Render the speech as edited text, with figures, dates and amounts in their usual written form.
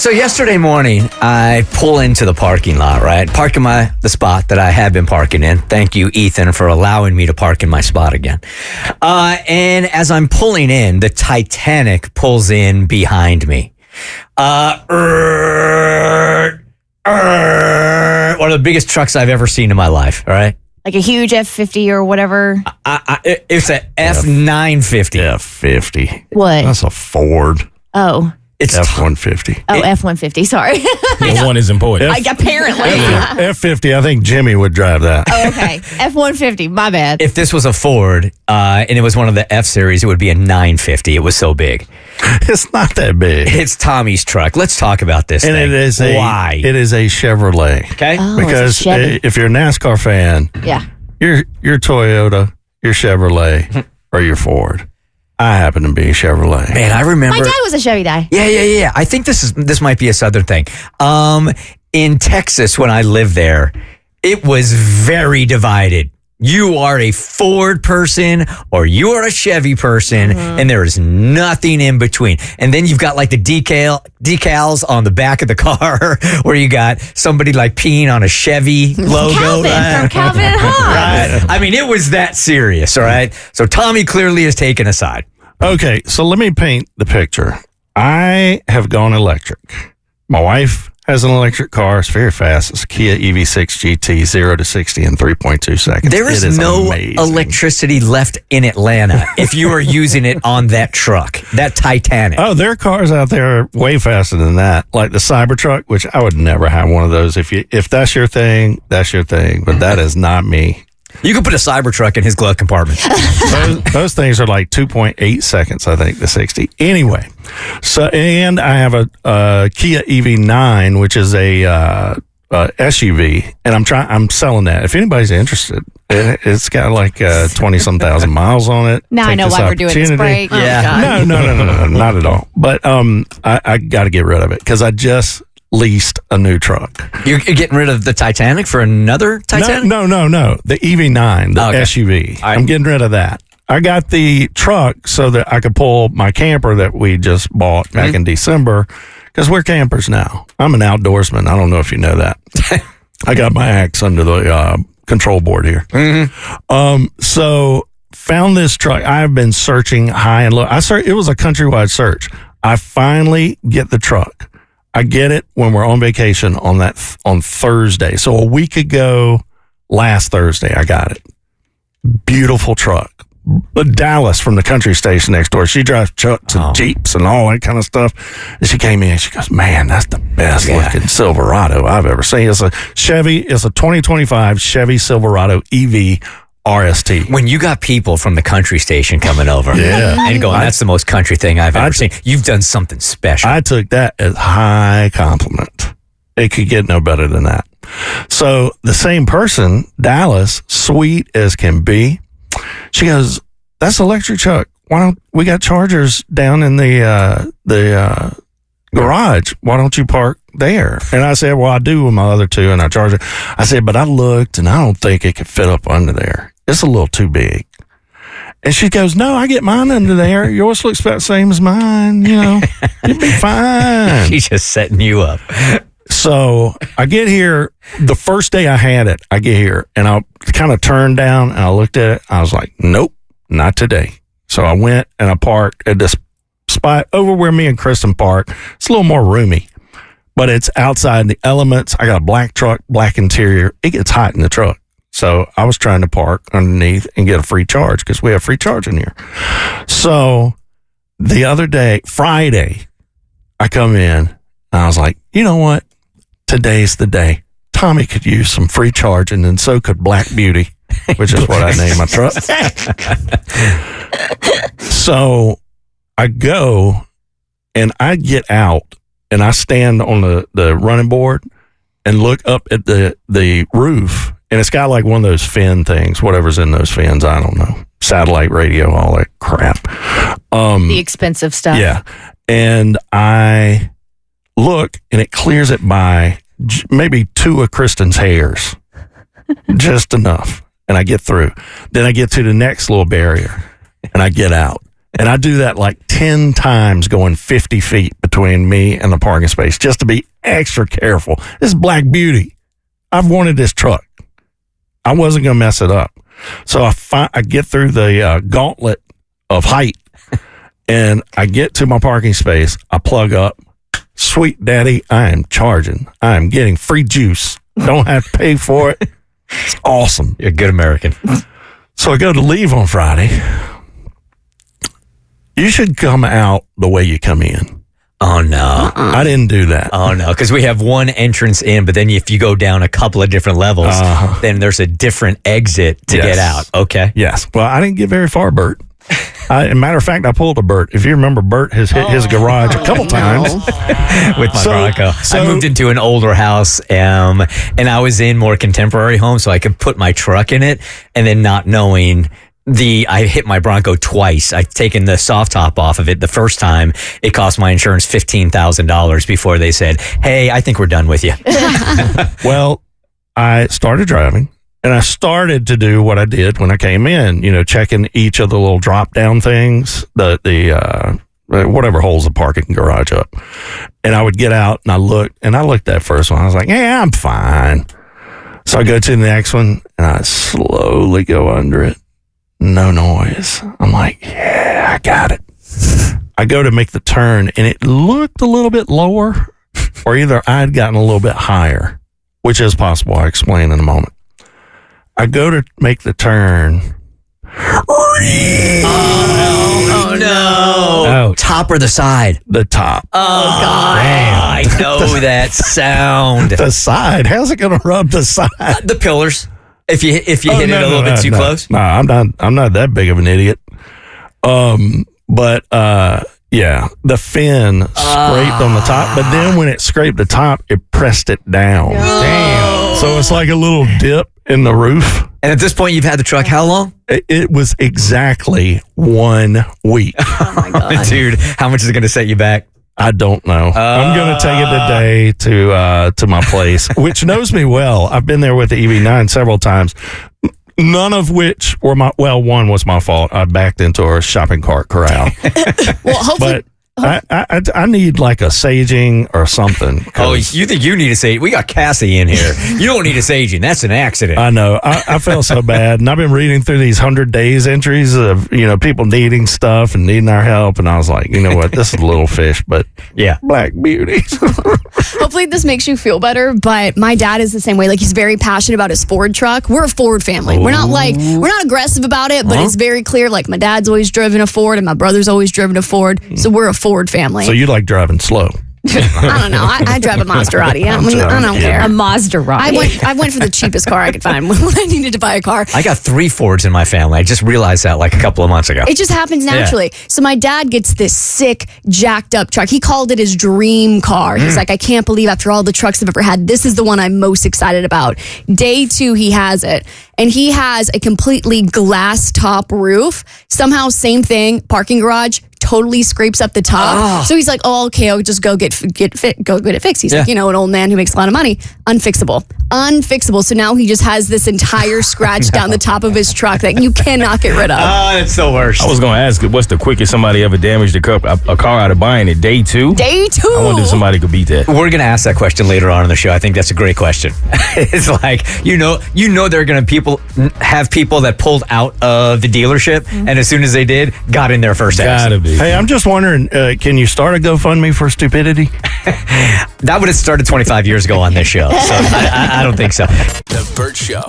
So yesterday morning, I pull into the parking lot, right? Park in the spot that I have been parking in. Thank you, Ethan, for allowing me to park in my spot again. And as I'm pulling in, the Titanic pulls in behind me. One of the biggest trucks I've ever seen in my life, all right? Like a huge F50 or whatever? It's a F950. F50. What? That's a Ford. Oh. It's F-150. Oh, F-150, sorry. The one is important. Apparently. F-50, I think Jimmy would drive that. Oh, okay. F-150, my bad. If this was a Ford and it was one of the F series, it would be a 950. It was so big. It's not that big. It's Tommy's truck. Let's talk about this And thing. it is Why? It is a Chevrolet. Okay. Oh, Because it's a Chevy. if you're a NASCAR fan, Yeah. you're Toyota, you're Chevrolet, or you're Ford. I happen to be Chevrolet. Man, I remember. My dad was a Chevy guy. Yeah. I think this might be a Southern thing. In Texas, when I lived there, it was very divided. You are a Ford person or you are a Chevy person, and there is nothing in between. And then you've got like the decals on the back of the car where you got somebody like peeing on a Chevy logo. Calvin from Calvin and Hobbes. Right? I mean, it was that serious, all right? So Tommy clearly is taken aside. Okay, so let me paint the picture. I have gone electric. My wife has an electric car. It's very fast. It's a Kia EV6 GT, 0 to 60 in 3.2 seconds. There is no amazing. electricity left in Atlanta if you are using it on that truck, that Titanic. Oh, there are cars out there way faster than that, like the Cybertruck, which I would never have one of those. If that's your thing, that's your thing, but that is not me. You could put a Cybertruck in his glove compartment. Those things are like 2.8 seconds, I think, to 60. Anyway, and I have a Kia EV9, which is a SUV, and I'm selling that. If anybody's interested, it's got like 20-some thousand miles on it. Now I know why we're doing this break. Yeah. No, not at all. But I got to get rid of it because I just leased a new truck. You're getting rid of the Titanic for another Titanic? No. The EV9, the SUV. I'm getting rid of that. I got the truck so that I could pull my camper that we just bought back in December because we're campers now. I'm an outdoorsman. I don't know if you know that. I got my axe under the control board here. So found this truck. I've been searching high and low. It was a countrywide search. I finally get the truck. I get it when we're on vacation on Thursday. So a week ago, last Thursday, I got it. Beautiful truck. Dallas from the country station next door. She drives trucks and Jeeps and all that kind of stuff. And she came in and she goes, man, that's the best looking Silverado I've ever seen. It's a 2025 Chevy Silverado EV RST. When you got people from the country station coming over and going, that's the most country thing I've ever seen. You've done something special. I took that as high compliment. It could get no better than that. So the same person, Dallas, sweet as can be, she goes, that's electric truck. Why don't we got chargers down in the garage? Why don't you park there? And I said, well, I do with my other two and I charge it. I said, but I looked and I don't think it could fit up under there. It's a little too big. And she goes, no, I get mine under there. Yours looks about the same as mine. You know, you'll be fine. She's just setting you up. So I get here, the first day I had it, I get here and I kind of turned down and I looked at it. I was like, nope, not today. So I went and I parked at this spot over where me and Kristen park. It's a little more roomy, but it's outside the elements. I got a black truck, black interior. It gets hot in the truck. So I was trying to park underneath and get a free charge because we have free charge in here. So the other day, Friday, I come in and I was like, you know what? Today's the day. Tommy could use some free charging and so could Black Beauty, which is what I named my truck. So I go and I get out and I stand on the running board and look up at the roof. And it's got like one of those fin things, whatever's in those fins. I don't know. Satellite radio, all that crap. The expensive stuff. Yeah. And I look and it clears it by maybe 2 of Kristen's hairs. Just enough. And I get through. Then I get to the next little barrier and I get out. And I do that like 10 times going 50 feet between me and the parking space just to be extra careful. This is Black Beauty. I've wanted this truck. I wasn't going to mess it up. So I get through the gauntlet of height and I get to my parking space. I plug up. Sweet daddy, I am charging. I am getting free juice. Don't have to pay for it. It's awesome. You're a good American. So I go to leave on Friday. You should come out the way you come in. Oh, no. I didn't do that. Oh, no, because we have one entrance in, but then if you go down a couple of different levels, then there's a different exit to get out. Okay. Yes. Well, I didn't get very far, Bert. As a matter of fact, I pulled a Bert. If you remember, Bert has hit his garage a couple times with my Bronco. I moved into an older house, and I was in more contemporary homes, so I could put my truck in it, and then not knowing I hit my Bronco twice. I'd taken the soft top off of it. The first time, it cost my insurance $15,000 before they said, "Hey, I think we're done with you." Well, I started driving. And I started to do what I did when I came in, checking each of the little drop down things, the whatever holds the parking garage up. And I would get out and I looked at that first one. I was like, yeah, I'm fine. So I go to the next one and I slowly go under it. No noise. I'm like, yeah, I got it. I go to make the turn and it looked a little bit lower or either I'd gotten a little bit higher, which is possible. I'll explain in a moment. I go to make the turn. Oh, no. Oh. Top or the side? The top. Oh, God. I know that sound. The side? How's it going to rub the side? The pillars. If you hit it a little bit too close? No, I'm not that big of an idiot. But yeah, the fin scraped on the top, but then when it scraped the top, it pressed it down. Damn. So it's like a little dip in the roof. And at this point, you've had the truck how long? It was exactly 1 week. Oh, my God. Dude, how much is it going to set you back? I don't know. I'm going to take it today to my place, which knows me well. I've been there with the EV9 several times. None of which were one was my fault. I backed into a shopping cart corral. Well, hopefully. But I need like a saging or something. Oh, you think you need a sage? We got Cassie in here. You don't need a saging. That's an accident. I know. I felt so bad. And I've been reading through these 100 days entries of, people needing stuff and needing our help. And I was like, you know what? This is a little fish, but yeah, Black Beauty. Hopefully this makes you feel better, but my dad is the same way. Like, he's very passionate about his Ford truck. We're a Ford family. We're not aggressive about it, but it's very clear. Like, my dad's always driven a Ford and my brother's always driven a Ford. So we're a Ford family. So you like driving slow. I don't know. I drive a Maserati. I don't care. A Maserati. I went for the cheapest car I could find when I needed to buy a car. I got 3 Fords in my family. I just realized that like a couple of months ago. It just happens naturally. Yeah. So my dad gets this sick, jacked up truck. He called it his dream car. He's like, I can't believe after all the trucks I've ever had, this is the one I'm most excited about. Day 2, he has it. And he has a completely glass top roof. Somehow, same thing, parking garage, totally scrapes up the top. So he's like, oh, okay, I'll just go get it fixed. He's like, an old man who makes a lot of money. Unfixable. So now he just has this entire scratch down the top of his truck that you cannot get rid of. It's the worst. I was going to ask, what's the quickest somebody ever damaged a car out of buying it? Day 2? Day 2. I wonder if somebody could beat that. We're going to ask that question later on in the show. I think that's a great question. It's like, there are going to have people that pulled out of the dealership, and as soon as they did, got in their first Gotta be. Hey, I'm just wondering, can you start a GoFundMe for stupidity? That would have started 25 years ago on this show, so I don't think so. The Bert Show.